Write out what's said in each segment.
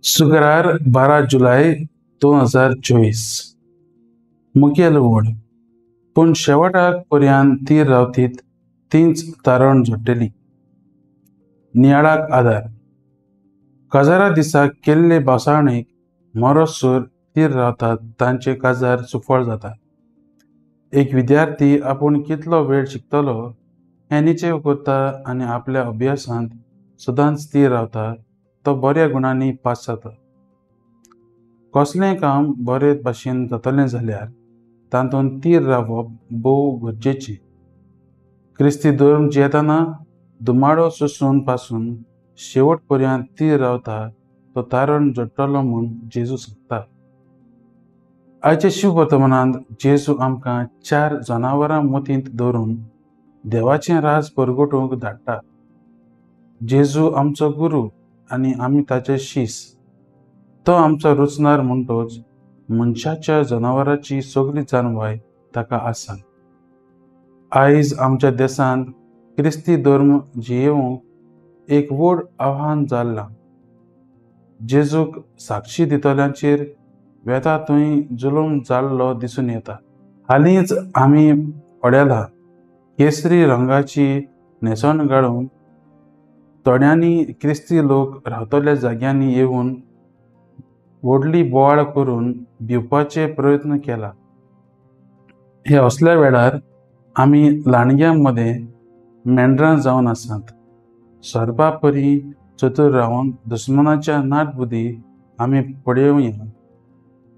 शुक्रार 12 जुलै 2024. मुखेल वड पूण शेवटाक पर्यंत ती रावतीत तीच तारण जोडटली. नियाळाक आधार काजारा दिसा केल्ले बासावणेक मरोसूर तीर रावतात तांचे काजार सुफळ जाता. एक विद्यार्थी आपूण कितलो वेळ शिकतलो हें निश्चय करता आनी आपल्या अभ्यासांत सदांच स्थिर रावता तो बऱ्या गुणांनी पास जाता. कसलेंय काम बरे भाशेन जातलें जाल्यार तातूंत तीर रावप भोव गरजेचें. क्रिस्ती धर्म जियेतना दुमाडो सोंसून पासून शेवट पर्यंत तीर रावता तो तारण जोडटलो म्हूण जेजू सांगता. आयच्या शिव वर्तमानांत जेजू आमकां 4 जनावरां मोतींत दवरून देवाचें राज परगटूंक धाडटा. जेजू आमचो गुरू आनी आमी ताचे शिस. तो आमचो रुचणार म्हणटोच मनशाच्या जनावरांची सगळी जानवाय ताका आसा. आयज आमच्या देशांत क्रिस्ती धर्म जियेवंक एक व्हड आव्हान जाल्लां. जेजूक साक्षी दितल्यांचेर वेता थंय जुलूम जाल्लो दिसून येता. हालींच आमी पळयलां केसरी रंगाची न्हेसण घालून थोड्यांनी क्रिस्ती लोक रावतल्या जाग्यांनी येवन व्हडली बोवाळ करून भिवपाचे प्रयत्न केला. हे असल्या वेळार आमी लांडग्यां मदें मेंढरां जावन आसात. सर्पा परी चतूर रावन दुस्मनाच्या नाटबुद्धी आमी पळयोवया,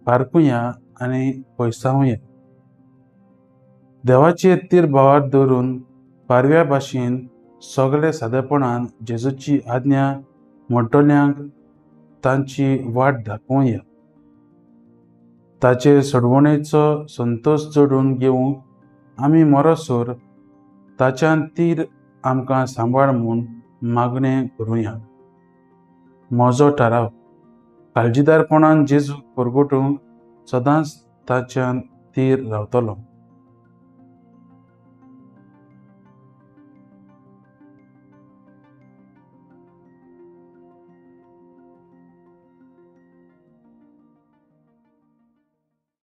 पारखुया आनी पयसावया. देवाचेर तीर बोवाळ दवरून पारव्या भाशेन सगळे सादेपणान जेजूची आज्ञा म्हणटल्यांक तांची वाट दाखोवया. ताचे सोडवणेचो संतोश जोडून घेवंक आमी मरोसूर ताच्यान तीर आमकां सांबाळ म्हूण मागणें करुया. म्हजो थाराव काळजीदारपणान जेजूक परगटूंक सदांच ताच्यान तीर रावतलो.